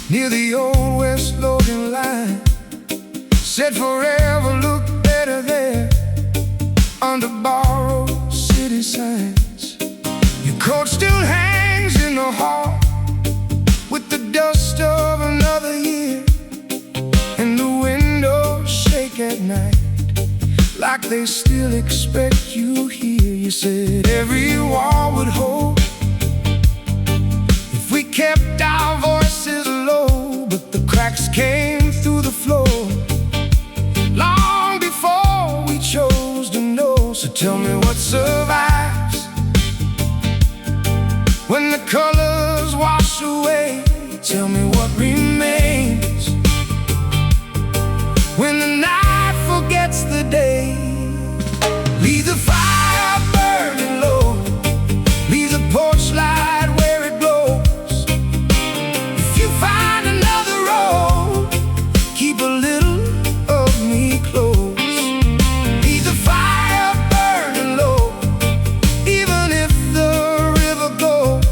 near the old West Logan line. Said forever looked better there under borrowed city signs. Your coat still hangs in the hall with the dust of another year, and the windows shake at night like they still expect you here. You said every wall would hold if we kept our voices low, but the cracks came through the floor long before we chose to know. So tell me what survives when the colors wash away. Tell me what remains when the night forgets the day. Leave the fire burning low, leave the porch light where it glows. If you find another road, keep a little of me close. Leave the fire burning low, even if the river goes.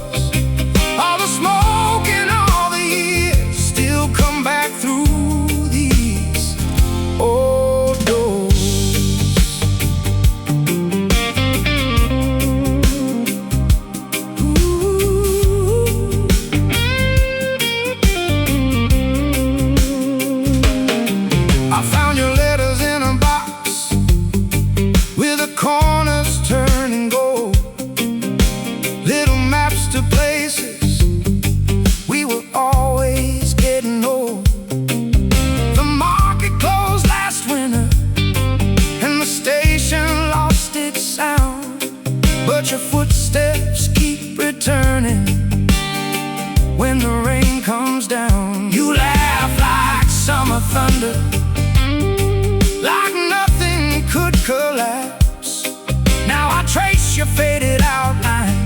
All the smoke and all the years still come back through these old doors. I found your letters in a box with the corners turning gold, little maps to places we were always getting old. The market closed last winter and the station lost its sound, but your footsteps keep returning when the rain comes down. You laugh like summer thunder, like nothing could collapse. Now I trace your faded outline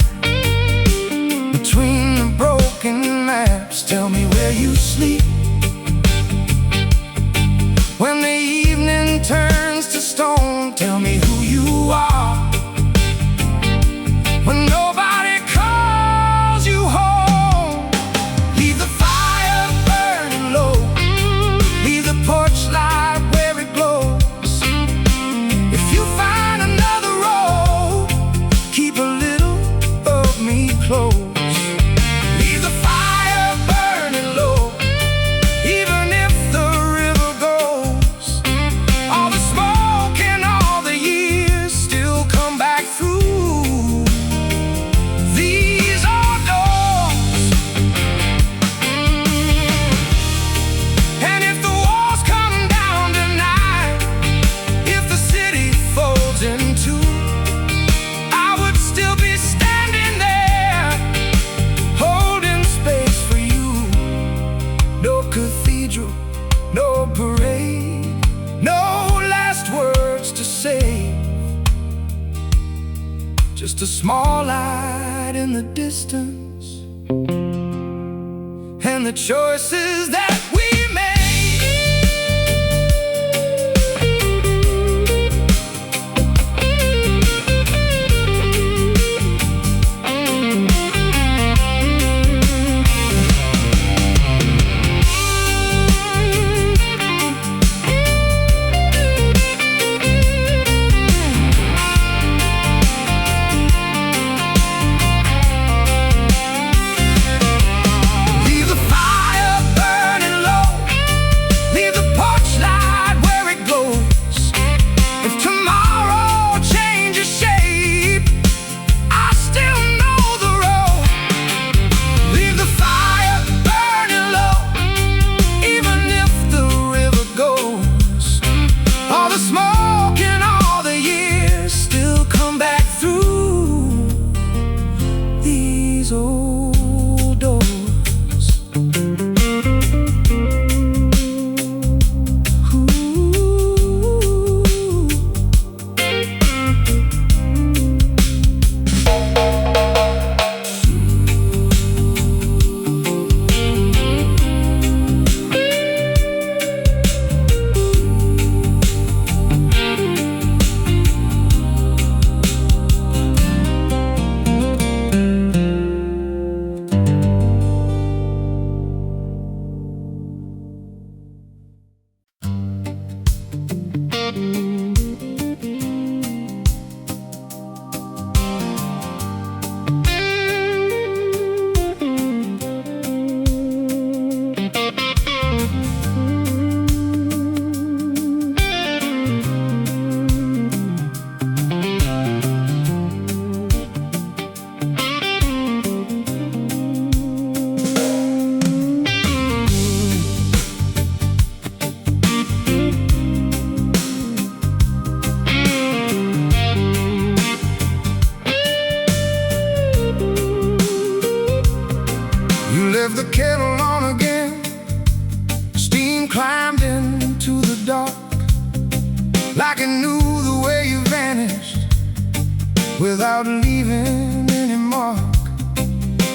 between the broken maps. Tell me where you sleep when the evening turns to stone. Tell me who you are when nobody calls you home. Leave the fire burning low, leave the porch light where it glows. If you find another road, keep a little of me close. Leave the fire burning low, even if the river goes. All the smoke and all the years still come back through these old doors. And if the walls come down tonight, if the city folds in two, I would still be standing there, holding space for you. No cathedral, no parade, no last words to say, just a small light in the distance and the choices that we made. Leave the fire burning low, knew the way you vanished without leaving any mark.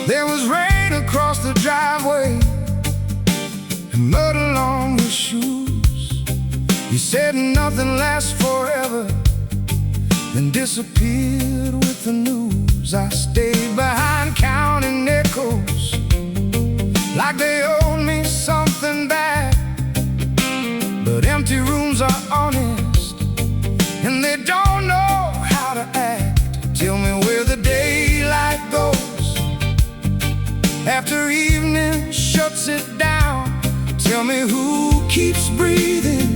There was rain across the driveway and mud along your shoes. You said nothing lasts forever, then disappeared with the news. I stayed behind counting echoes like they owed me something back. But empty rooms are honest, and they don't know how to act. Tell me where the daylight goes after evening shuts it down. Tell me who keeps breathing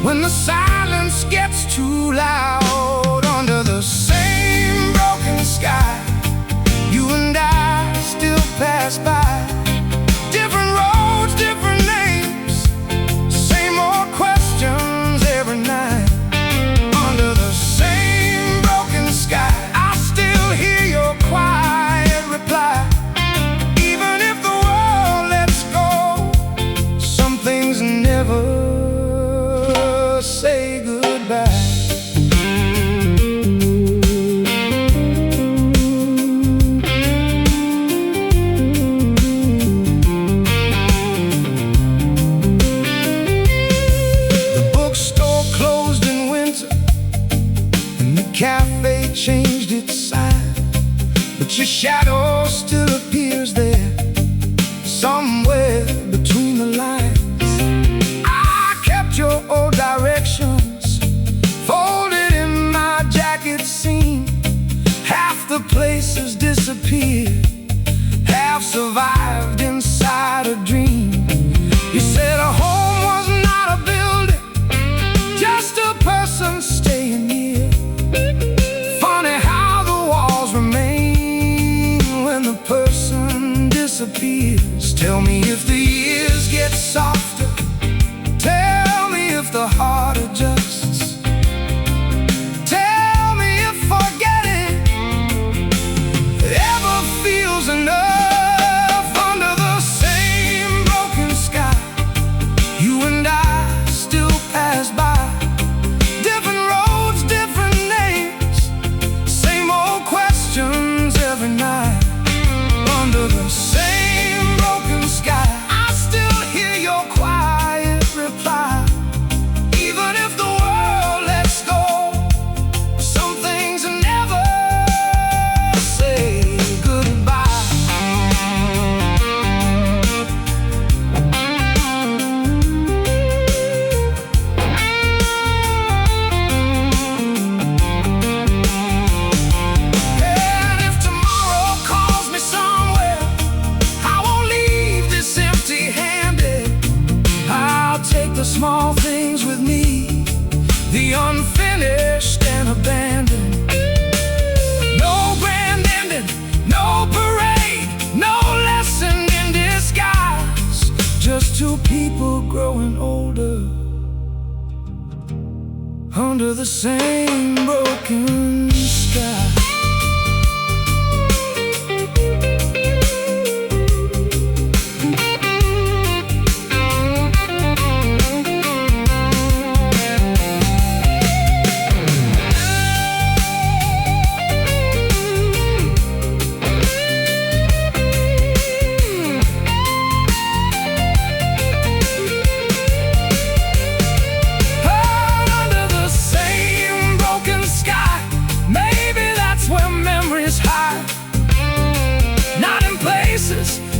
when the silence gets too loud. Under the same broken sky, you and I still pass by. Different roads, different names, same old questions every night. Under the same broken sky, I still hear your quiet reply. Even if the world lets go, some things never say goodbye. Cafe changed its sign, but your shadow still appears there, somewhere between the lines. I kept your old directions folded in my jacket seam. Half the places disappeared, half survived inside a dream. You said a home was not a building, just a person staying here. Funny how the walls remain when the person disappears. Tell me if the years get softer, tell me if the heart adjusts. Tell me if forgetting ever feels enough. Under the same broken sky, you and I still pass by. Every night, under the same broken sky, I still hear your quiet reply. Even if the world lets go, some things never say goodbye. The small things with me, the unfinished and abandoned. No grand ending, no parade, no lesson in disguise. Just two people growing older under the same broken sky.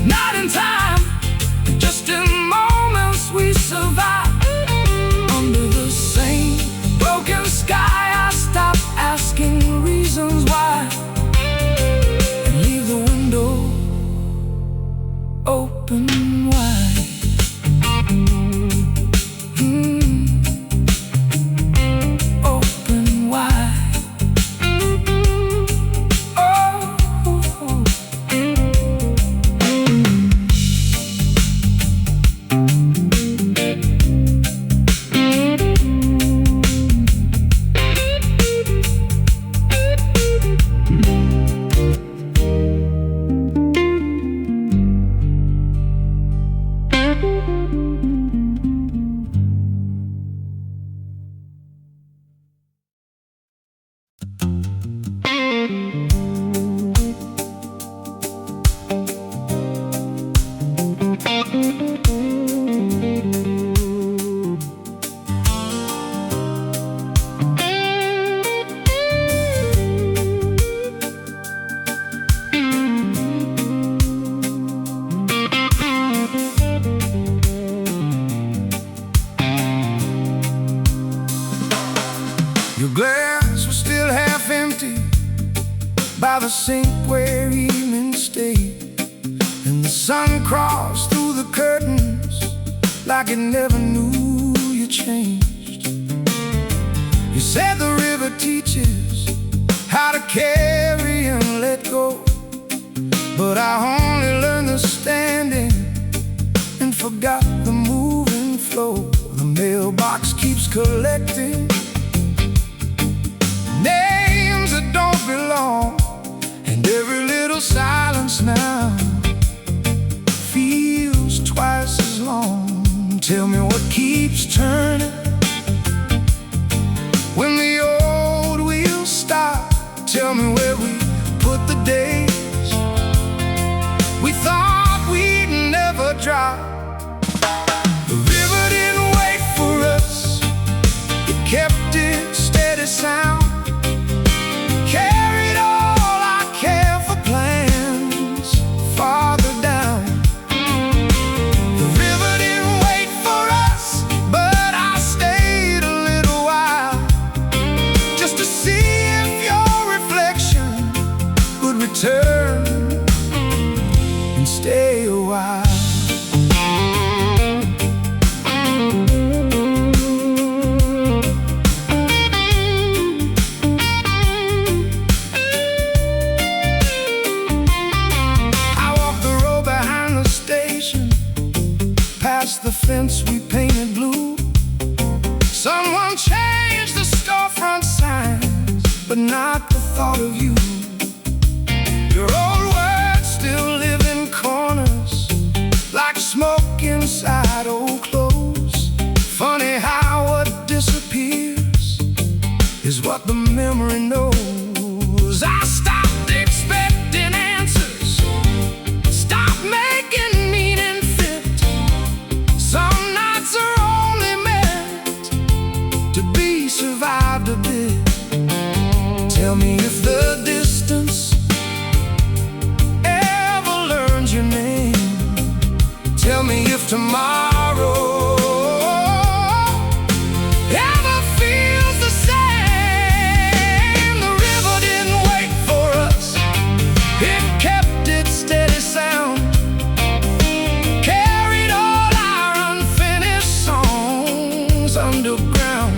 Not in time, just in moments we survive. Under the same broken sky, I stop asking reasons why and leave the window open wide. Open wide. by the sink where evening stayed, and the sun crossed through the curtains like it never knew you changed. You said the river teaches how to carry and let go, but I only learned the standing and forgot the moving flow. The mailbox keeps collecting names that don't belong, and every little silence now feels twice as long. Tell me what keeps turning when the old wheels stop. Tell me where we put the days we thought we'd never drop. The river didn't wait for us, it kept its steady sound, carried all our careful plans farther down. The river didn't wait for us, but I stayed a little while just to see if your reflection would return and stay a while. The fence we painted blue. Someone changed the storefront signs, but not the thought of you. Your old words still live in corners, like smoke inside old clothes. Funny how what disappears is what the memory knows. I stopped expecting answers, stopped making meaning fit. Some nights are only meant to be survived a bit. Tell me if the distance ever learns your name. Tell me if tomorrow ever feels the same. The river didn't wait for us, it kept its steady sound, carried all our unfinished songs underground.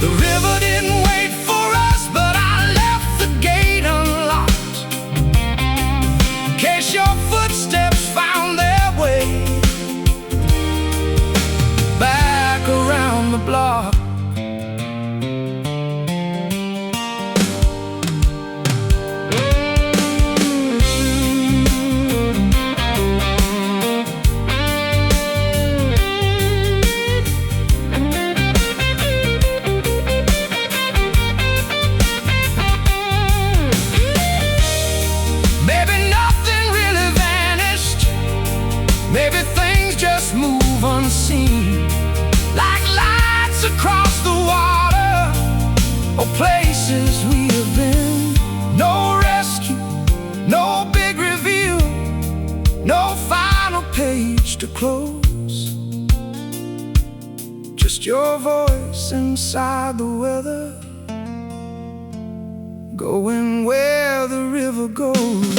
The river didn't wait for us, but I left the gate unlocked in case your footsteps found their way back around the block. Maybe nothing really vanished, maybe things just move unseen, like lights across the water or places we have been. No rescue, no big reveal, no final page to close, just your voice inside the weather, going where the river goes.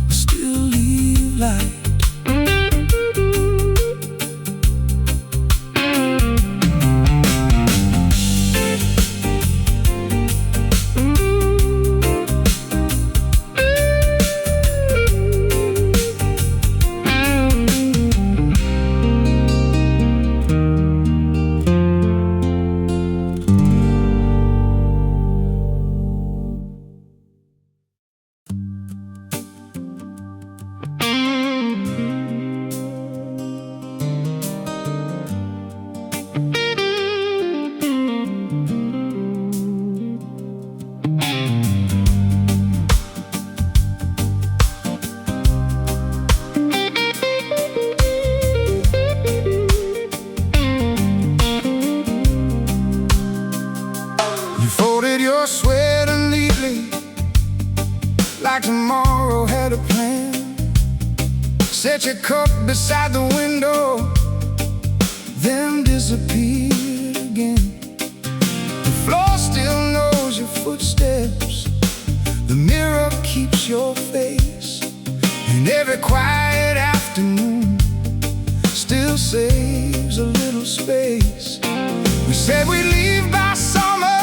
Still leave set your cup beside the window, then disappeared again. The floor still knows your footsteps, the mirror keeps your face, and every quiet afternoon still saves a little space. We said we'd leave by summer,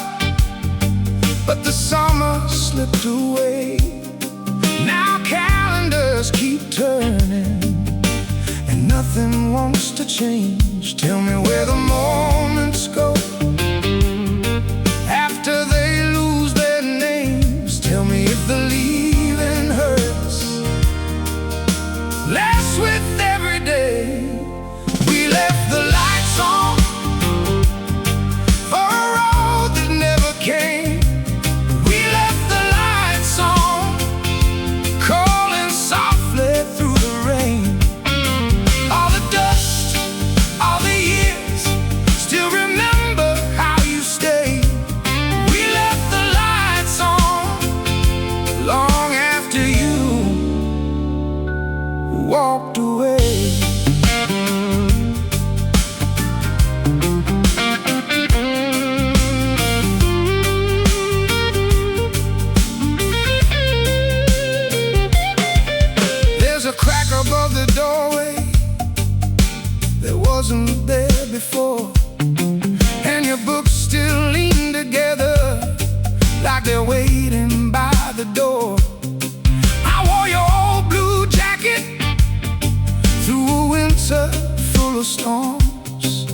but the summer slipped away. Now calendars keep turning, and nothing wants to change. Tell me where the moments go after they lose their names. Tell me if the leaving hurts less with every day. We left the lights on for a road that never came. We left the lights on, calling softly through the rain. All the dust, all the years, still remember how you stayed. We left the lights on long after you walked away. There's a crack above the doorway that wasn't there before, and your books still lean together like they're waiting by the door. I wore your old blue jacket through a winter full of storms,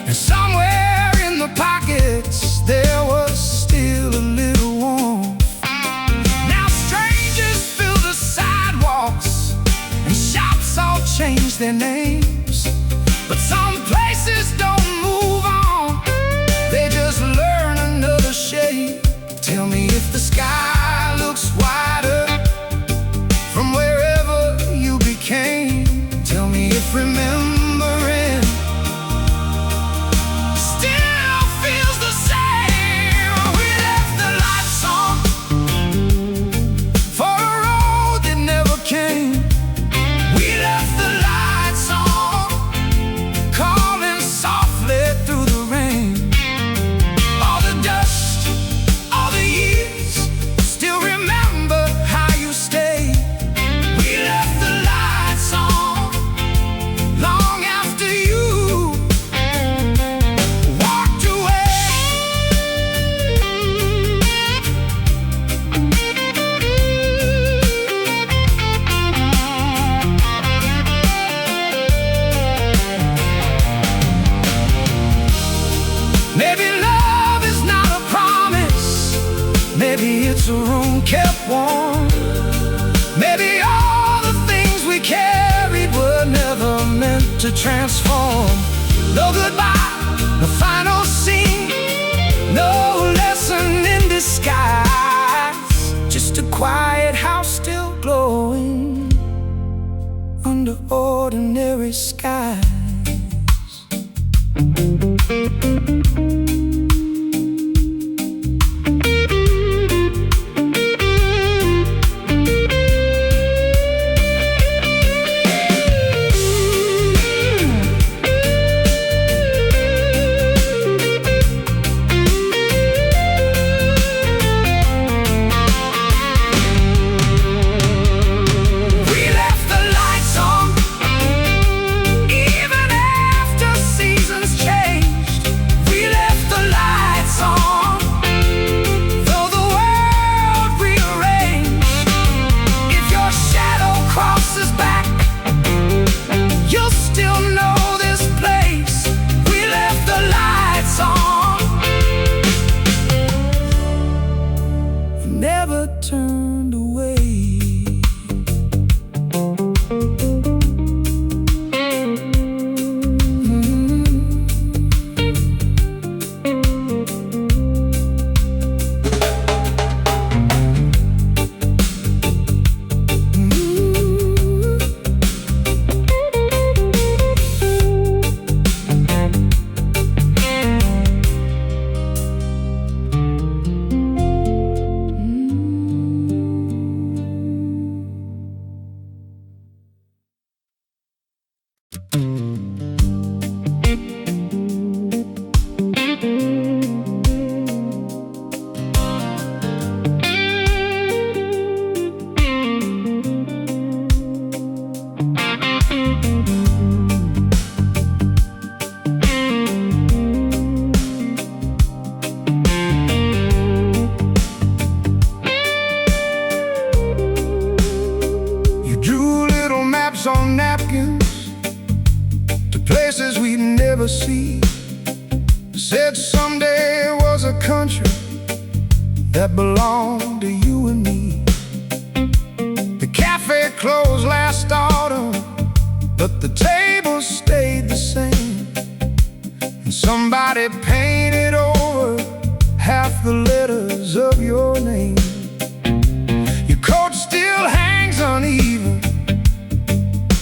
and somewhere in the pockets there was still a little warmth. Now strangers fill the sidewalks, and shops all change their names, but some places don't move on, they just learn another shape. Tell me if the sky looks wider from wherever you became. Tell me if remembering still feels the same. We left the lights on for a road that never came. We left the lights on, calling softly through the rain. All the dust, all the years, still remember how you stayed. We left the lights on long after you walked away. Maybe love is not a promise, maybe it's a room kept warm. Maybe all the things we carried were never meant to transform. No goodbye, no final scene, no lesson in disguise, just a quiet house still glowing under ordinary skies. Said someday was a country that belonged to you and me. The cafe closed last autumn, but the table stayed the same. And somebody painted over half the letters of your name. Your coat still hangs uneven,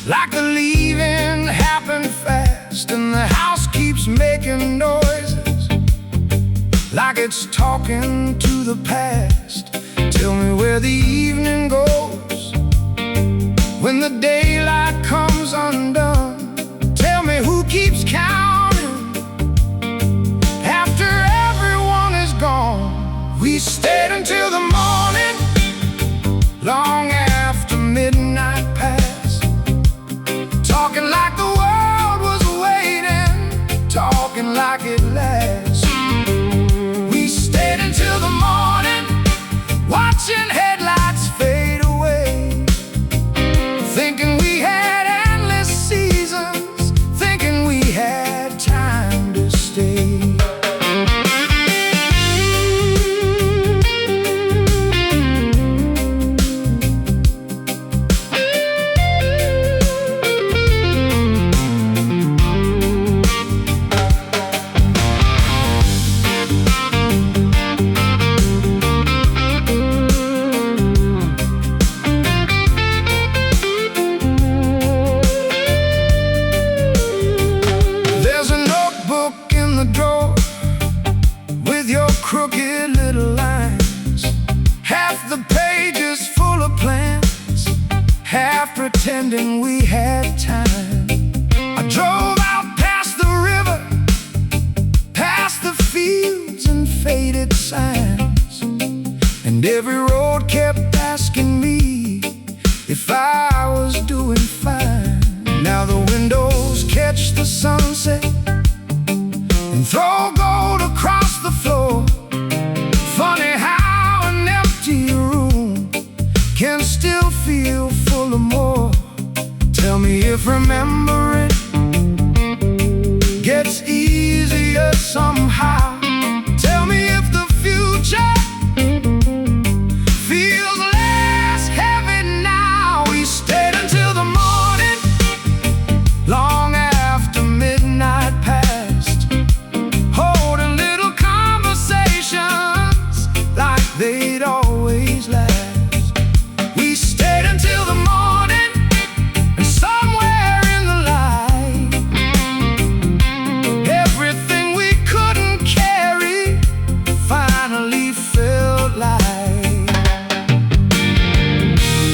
like the leaving happened fast. And the house keeps making noises, like it's talking to the past. Tell me where the evening goes when the daylight comes undone. Tell me who keeps counting after everyone is gone. We stayed until the morning, long after midnight passed, talking like the world was waiting, talking like it lasts. We stayed until the morning, watching headlights fade away, thinking we had endless seasons, thinking we had time to stay. Crooked little lines, half the pages full of plans, half pretending we had time. I drove out past the river, past the fields and faded signs, and every road kept asking me if I was doing fine. Now the windows catch the sunset and throw gold across the floor. Funny how an empty room can still feel full of more. Tell me if remembering gets easier somehow. Tell me if the future feels less heavy now. We stayed until the morning, long after midnight passed, holding little conversations like they'd always last. We stayed until the morning, and somewhere in the light, everything we couldn't carry finally felt light.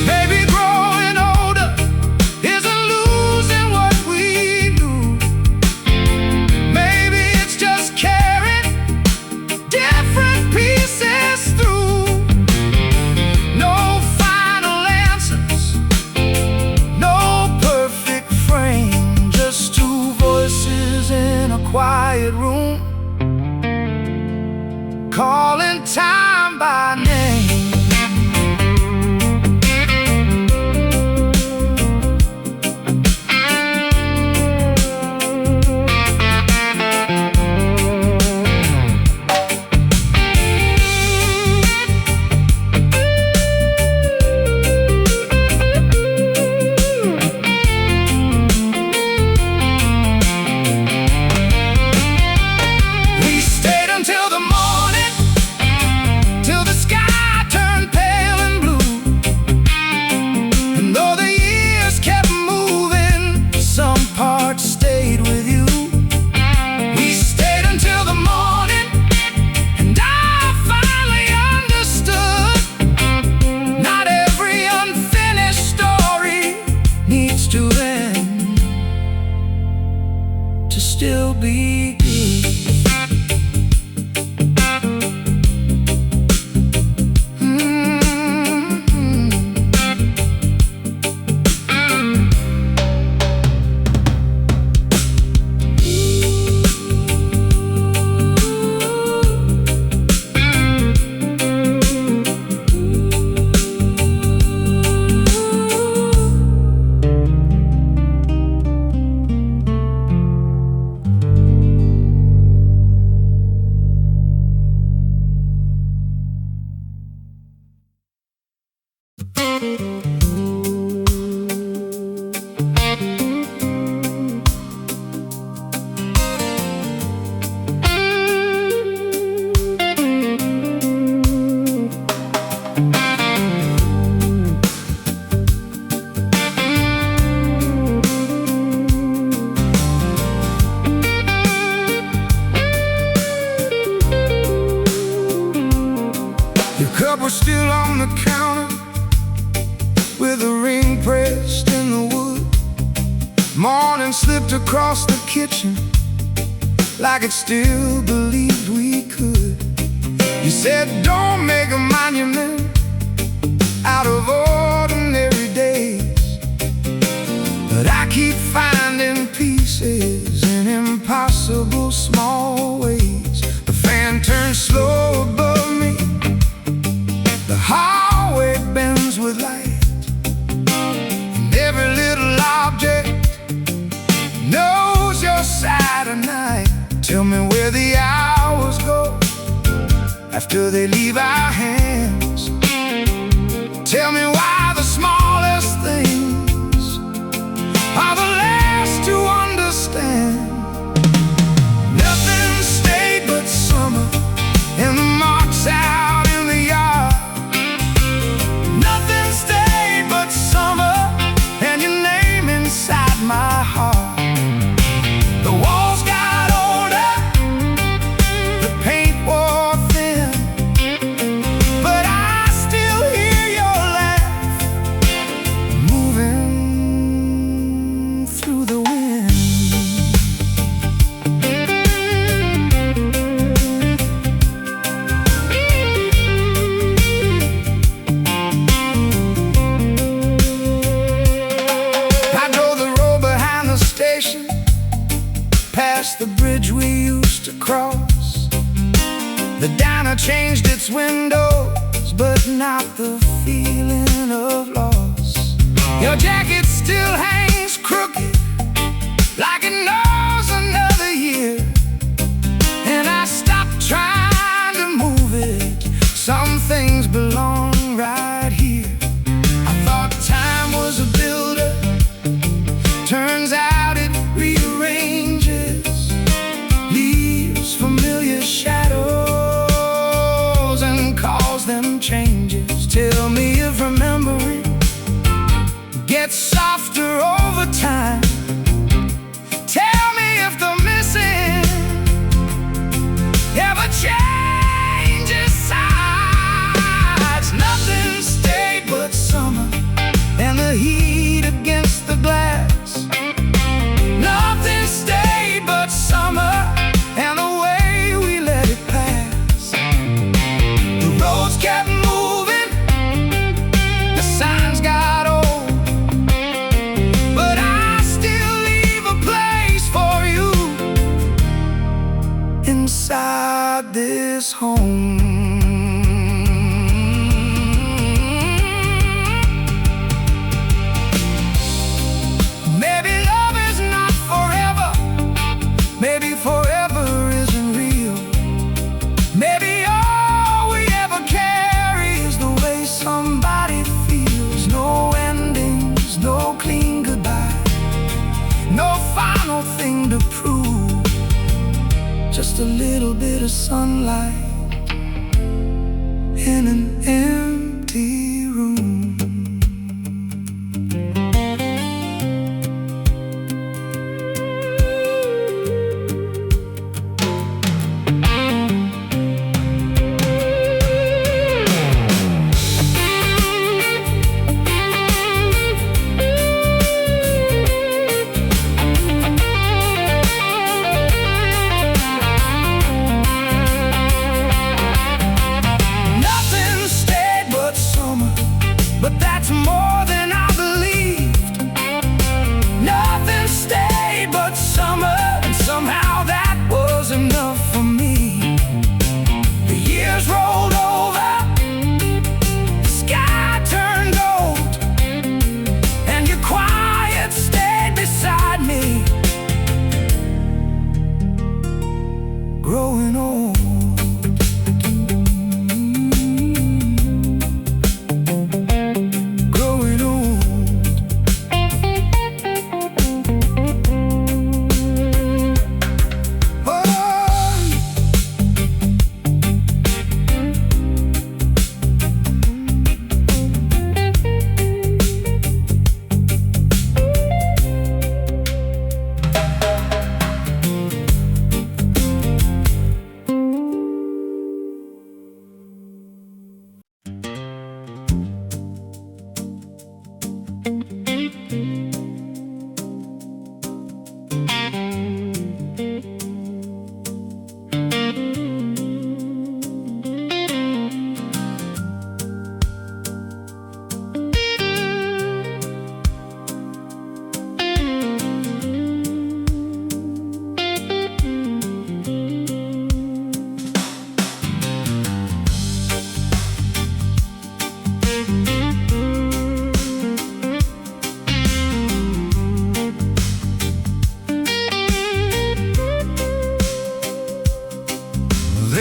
Maybe growing older isn't losing what we knew. Maybe it's just carrying different pieces through. No final answers, no perfect frame, just two voices in a quiet room, calling time by name. We stayed until the morning, Cup was still on the counter with a ring pressed in the wood. Morning slipped across the kitchen like it still believed we could. You said don't make a monument out of ordinary days, but I keep finding pieces in impossible small ways. The fan turns slow above me, the hallway bends with light, and every little object knows your side of night. Tell me where the hours go after they leave our hands. Tell me why the smallest things are the last to understand. Nothing stayed but summer and the marks out in the yard. Nothing stayed but summer and your name inside my heart. The walls got older, the paint wore thin, but I still hear your laugh moving through the wind. I drove the road behind the station, past the bridge we used to cross. The diner changed its windows, but not the feeling of loss. Your jacket still hangs crooked, like it knows another year, and I stopped trying to move it. Some things belong right here. I thought time was a builder, turns out it rearranges, leaves familiar shadows and calls them changes. Tell me if remembering gets softer over time. Tell me if the missing ever changes sides. Nothing stayed but summer and the heat against the glass. Nothing stayed but summer and the way we let it pass. The roads kept moving, the signs got old, but I still leave a place for you inside this home. Maybe love is not forever, maybe forever isn't real. Maybe all we ever carry is the way somebody feels. No endings, no clean goodbye, no final thing to prove, just a little bit of sunlight in an empty room. Nothing stayed but summer, but that's more than I believed. Nothing stayed but summer, and somehow that was enough for me. The years rolled over, the sky turned gold, and your quiet stayed beside me, growing old. Growing old.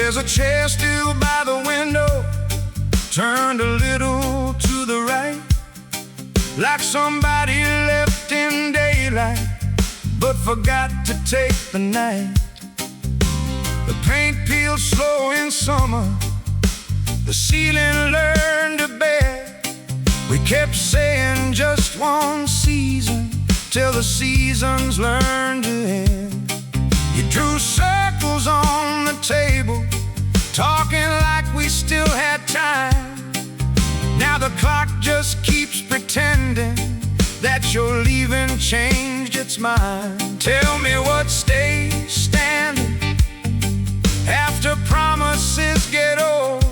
There's a chair still by the window, turned a little to the right, like somebody left in daylight but forgot to take the night. The paint peeled slow in summer, the ceiling learned to bear. We kept saying just one season till the seasons learned to end. You drew circles on the table, talking like we still had time. Now the clock just keeps pretending that your leaving changed its mind. Tell me what stays standing after promises get old.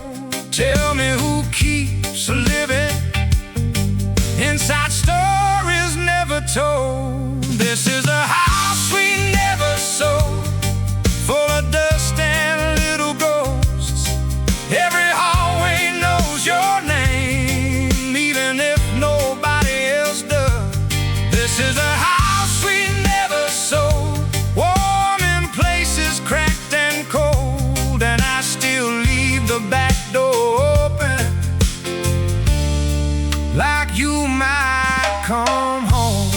Tell me who keeps living inside stories never told. This is a house we never sold, full of dust and little ghosts. Every hallway knows your name, even if nobody else does. This is a house we never sold, warm in places cracked and cold, and I still leave the back door open, like you might come home.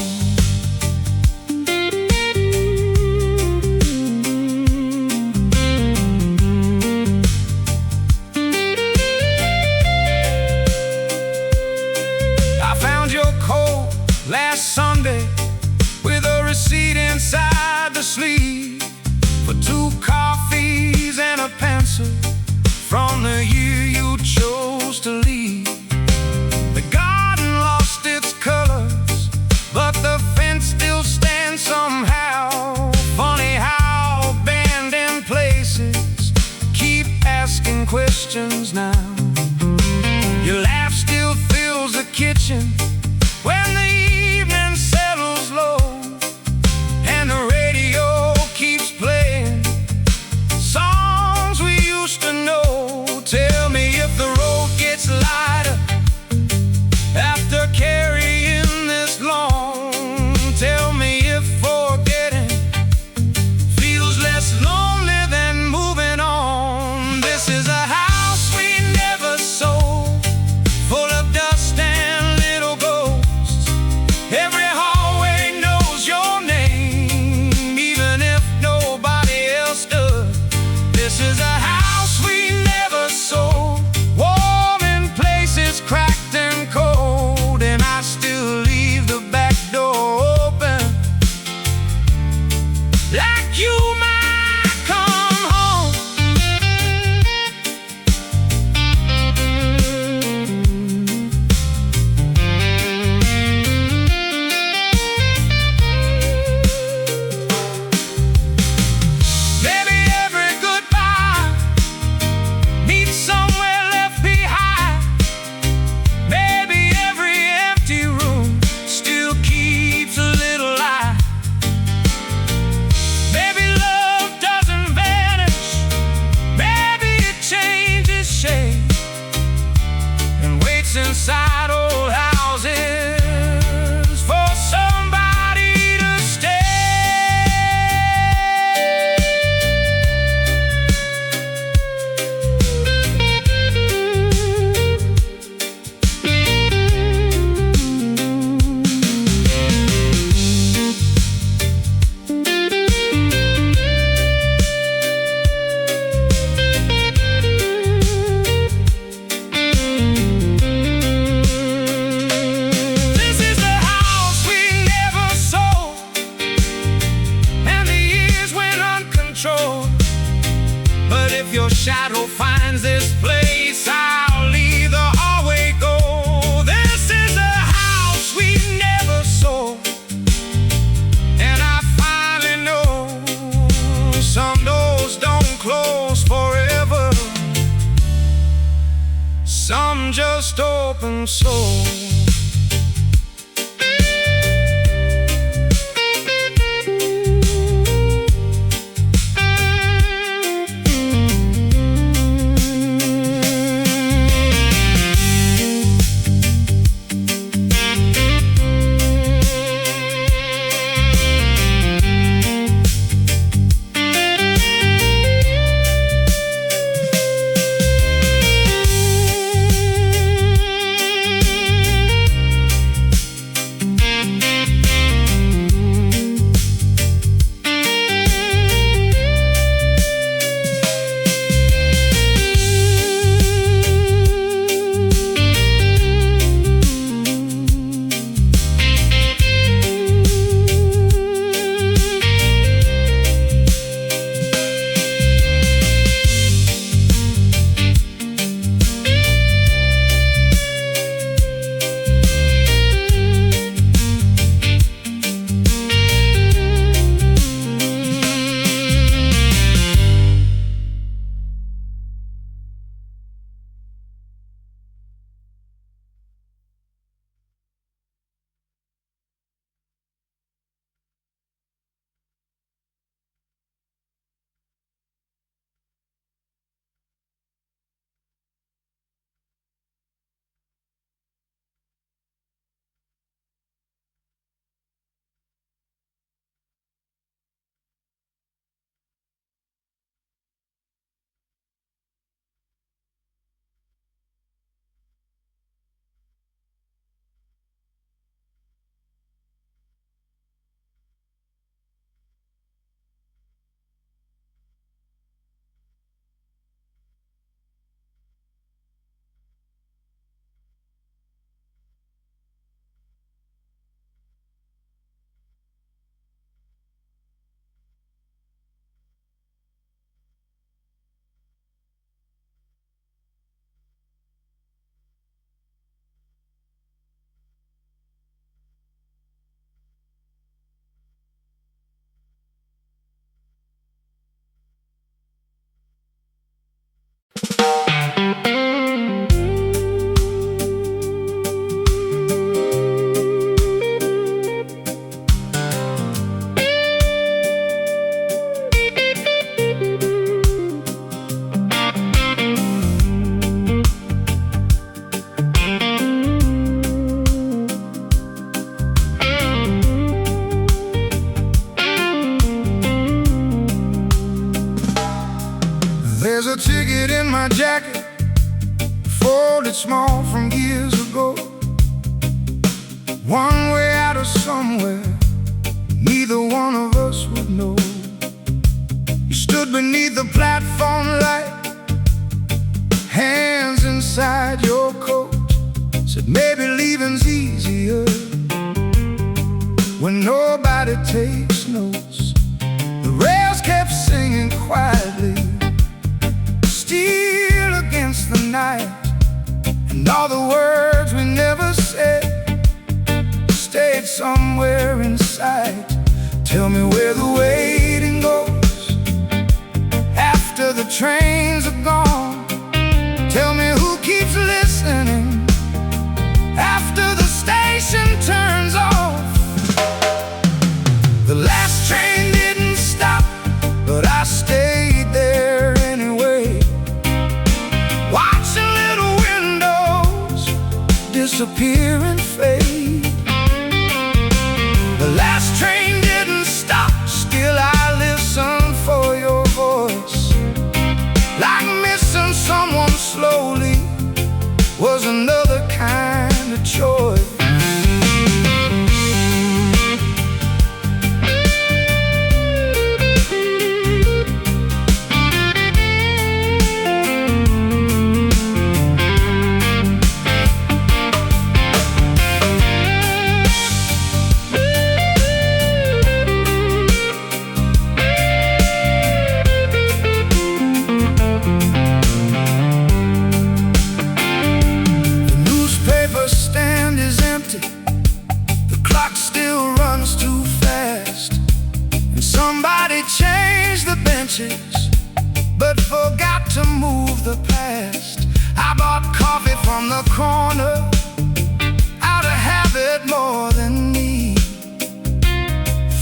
I found your coat last Sunday with a receipt inside the sleeve for 2 coffees and a pencil from the year you chose to leave. The garden lost its colors, but the fence still stands somehow. Funny how abandoned places keep asking questions now. Your laugh still fills the kitchen when the evening settles low, and the radio keeps playing songs we used to know. Tell me if the road gets lighter after carrying this long. Tell me if forgetting feels less lonely than moving on. This is a house we never sold, full of dust and little ghosts. Every hallway knows your name, even if nobody else does. This is a house we never sold, warm in places cracked and cold, and I still leave the back door open, like you might come home. Maybe every goodbye meets somewhere left behind. Maybe every empty room still keeps a little light. Maybe love doesn't vanish, maybe it changes shape and waits inside old houses for somebody to stay. This is the house we never sold, and the years went uncontrolled. But if your shadow finds this place, I'll leave the hallway go. This is a house we never sold, and I finally know some doors don't close forever, some just open so. There's a ticket in my jacket, folded small from years ago. One way out of somewhere neither one of us would know. You stood beneath the platform light, hands inside your coat. Said maybe leaving's easier when nobody takes notes. The rails kept singing quietly, still against the night. And all the words we never said stayed somewhere inside. Tell me where the waiting goes after the trains are gone. Tell me who keeps listening after the station turns off. The last train didn't stop, but I stayed there anyway, watching little windows disappear and fade. The last train didn't stop, still I listen for your voice. Like missing someone slowly was another kind of choice. But forgot to move the past. I bought coffee from the corner out of habit more than need.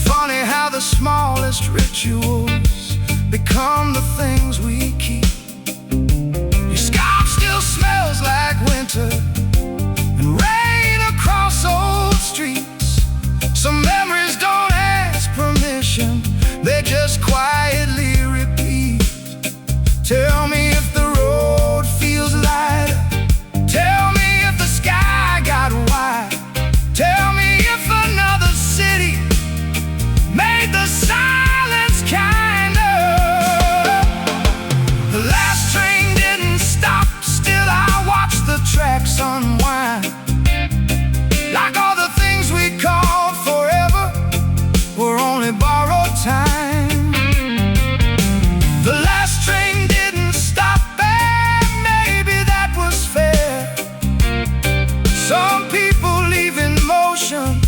Funny how the smallest rituals become the things we keep. Your scarf still smells like winter and rain across old streets. Some memories don't ask permission, they just quietly repeat. Tell me if the road feels lighter. Tell me if the sky got wide. Tell me if another city made the silence kinder. The last train didn't stop, still I watch the tracks unwind. Like all the things we called forever were only borrowed time. The last train didn't stop, and maybe that was fair. Some people leave in motion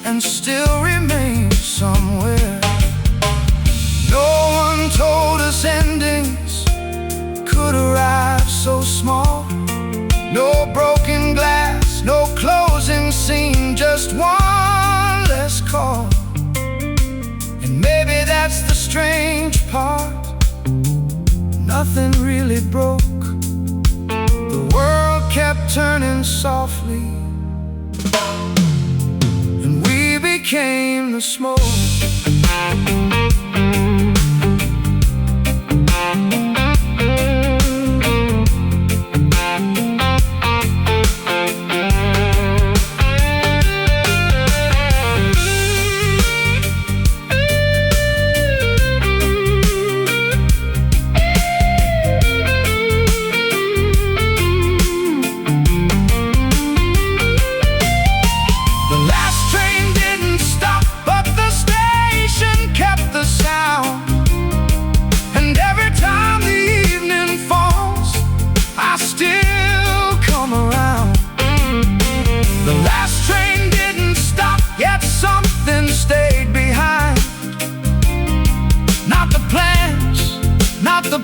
and still remain somewhere. No one told us endings could arrive so small. No broken glass, no closing scene, just one less call. And maybe that's the strange part, nothing really broke. The world kept turning softly, and we became the smoke.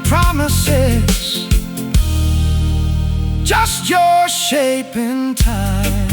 Promises, just your shape in time.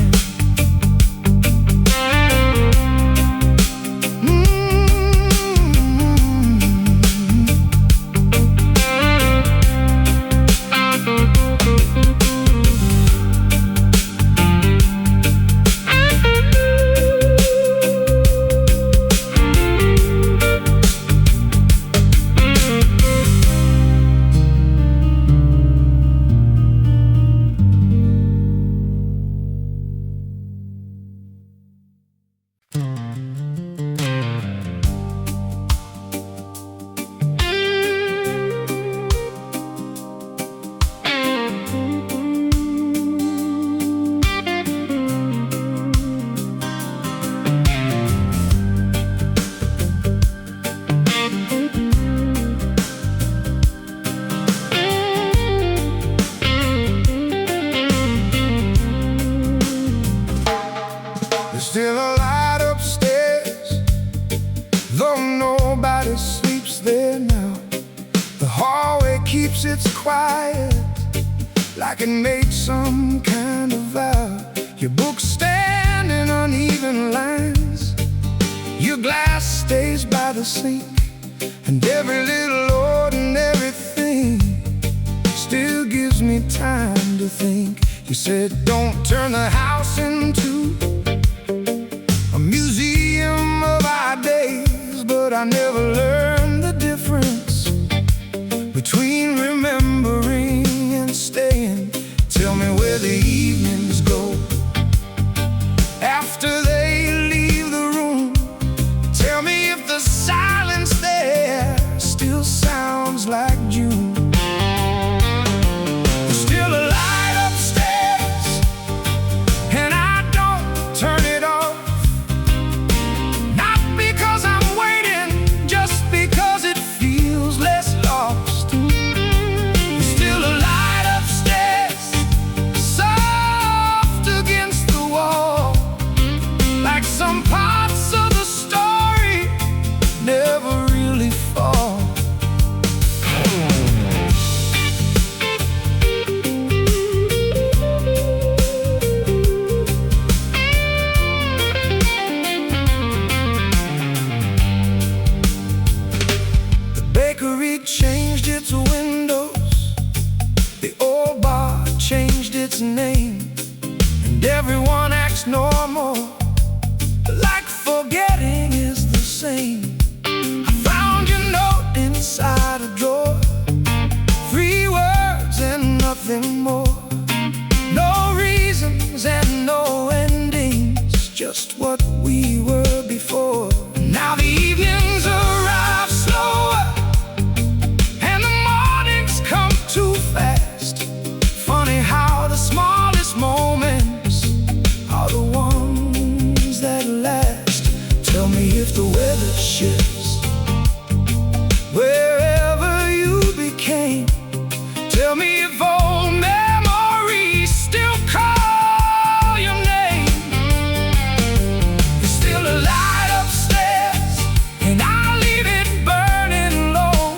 keeps its quiet, like it made some kind of vow. Your books stand in uneven lines, your glass stays by the sink, and every little ordinary thing still gives me time to think. You said don't turn the house into a museum of our days, but I never learned the difference between remembering and staying. Tell me where the evenings go after they leave the room. Tell me if the silence there still sounds like June. There's still a light upstairs, and I don't turn it off. Not because I'm waiting, just because it feels less lost. There's still a light upstairs, soft against the wall, like some parts of the story never really fall. The bakery changed its windows, the old bar changed its name, and everyone acts normal, like forgetting is the same. I found your note inside a drawer, 3 words and nothing more. No reasons and no endings, just what we were before. Now the evenings arrive slower, and the mornings come too fast. Funny how the smallest moments are the ones that last. Tell me if the weather shifts wherever you became. Tell me if old memories still call your name. There's still a light upstairs, and I'll leave it burning low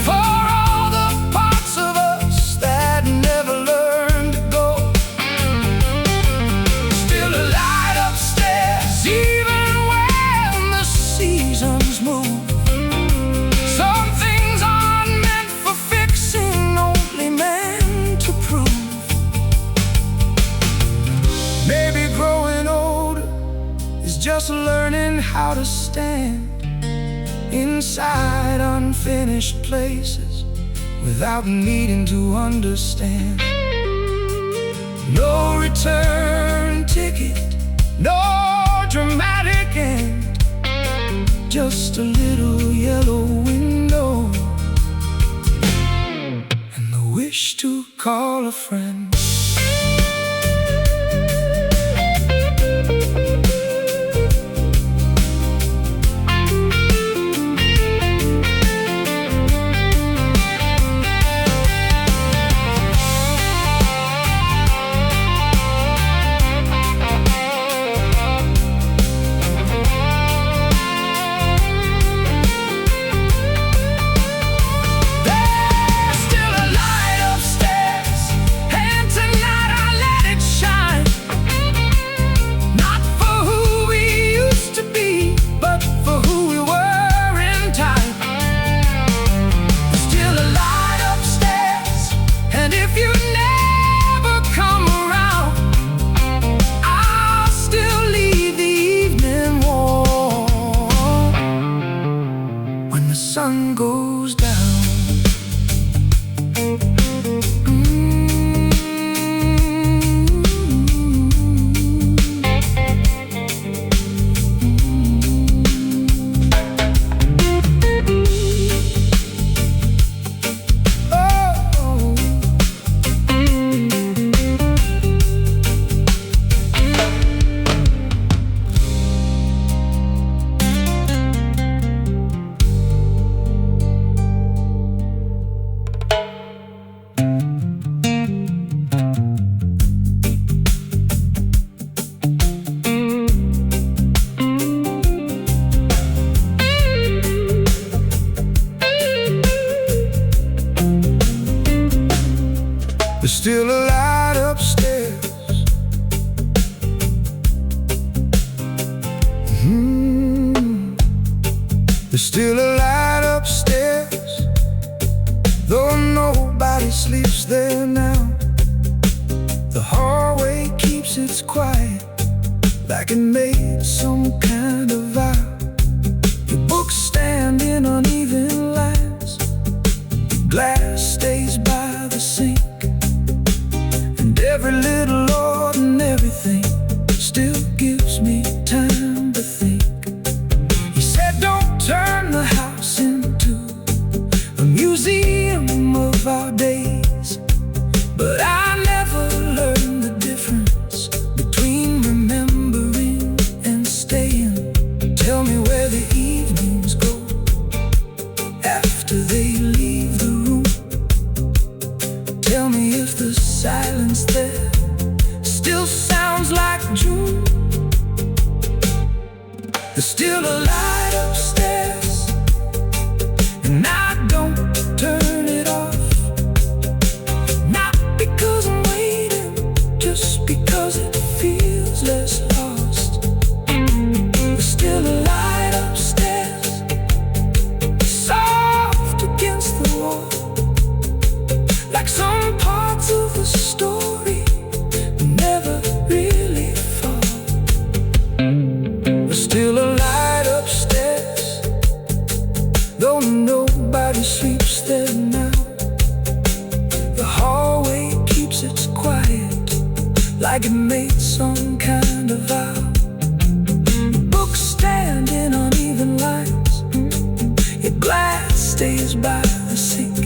for all the parts of us that never learned to go. Still a light upstairs, even when the seasons move. Some things aren't meant for fixing, only meant to prove. Maybe growing older is just learning how to stand inside unfinished places without needing to understand. No return ticket, no dramatic end, just a little yellow window and the wish to call a friend. There's still a light upstairs, and There's still a light upstairs. There's still a light upstairs, though nobody sleeps there now. The hallway keeps its quiet, like it made some kind of vow. Your books stand in uneven lines, glass stays by the sink, and every little ordinary thing still gives me time to think. He said don't turn the house into a museum of our days, but I never learned the difference between remembering and staying. Tell me where the evenings go after they leave the room. Tell me if the silence there still sounds like June. There's still a light upstairs, and I don't turn it off. Not because I'm waiting, just because it feels less lost. There's still a light upstairs, soft against the wall, like some parts of the story never really fall. There's still a light upstairs, though nobody sleeps there now. The hallway keeps its quiet, like it made some kind of vow. Books stand in uneven lines, your glass stays by the sink,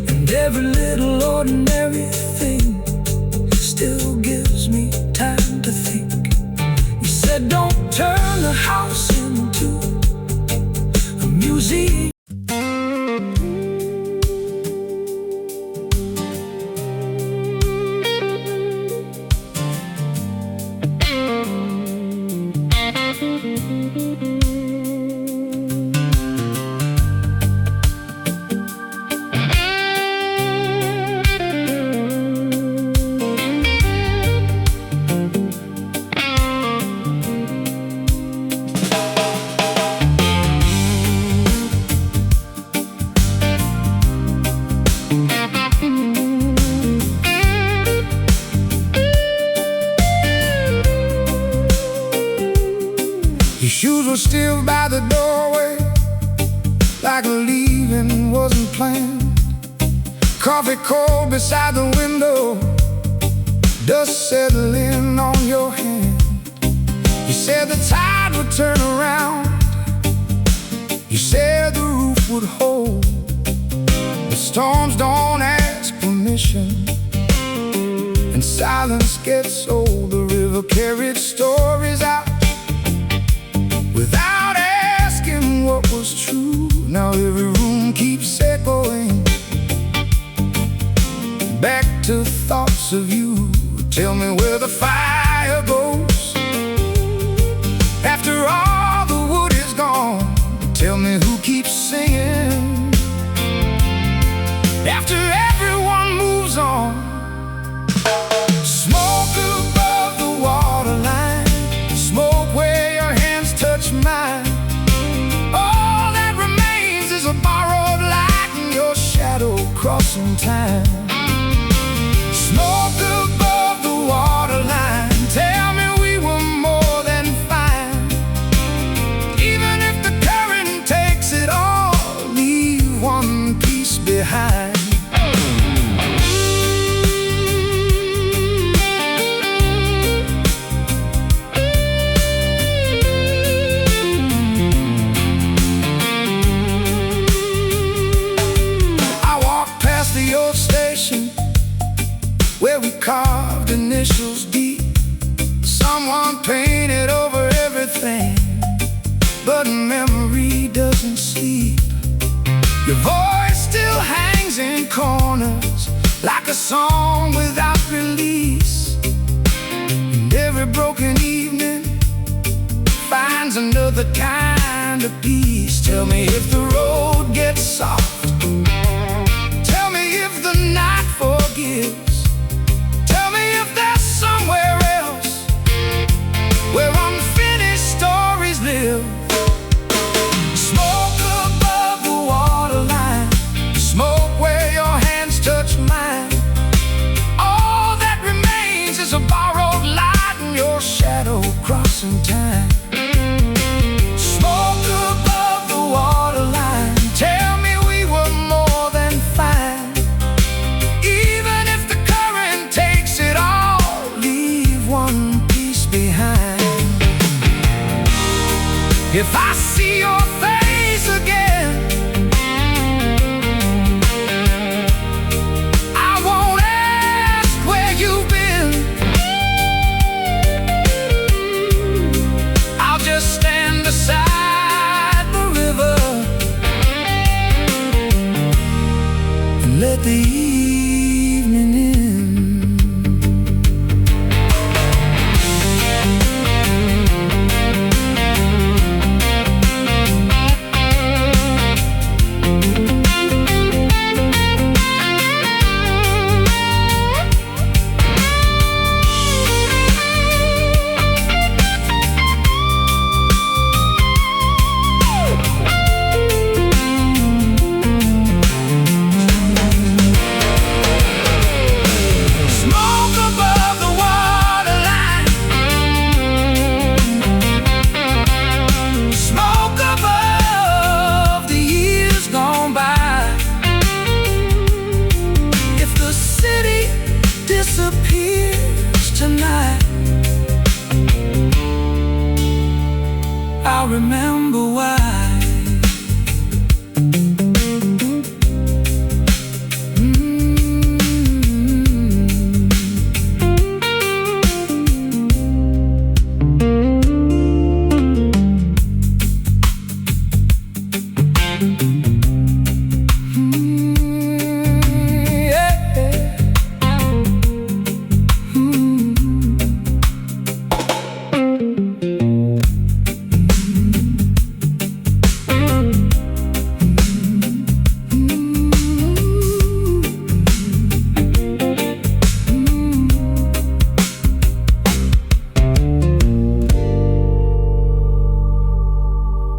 and every little ordinary thing still gives me time to think. He said don't turn the house into a museum. Your shoes were still by the doorway, like leaving wasn't planned. Coffee cold beside the window, dust settling on your hand. You said the tide would turn around, you said the roof would hold. The storms don't ask permission, and silence gets old. The river carried stories out without asking what was true. Now every room keeps echoing back to thoughts of you. Tell me where the fire goes after all the wood is gone. Tell me who keeps singing after everyone moves on. Smoke above the waterline, smoke where your hands touch mine. All that remains is a borrowed light and your shadow crossing time. Smoke above the waterline, tell me we were more than fine. Even if the current takes it all, leave one piece behind. The old station where we carved initials deep. Someone painted over everything, but memory doesn't sleep. Your voice still hangs in corners like a song without release, and every broken evening finds another kind of peace. Tell me if the road gets soft, tell me if the night forgives. the evening in. I remember why.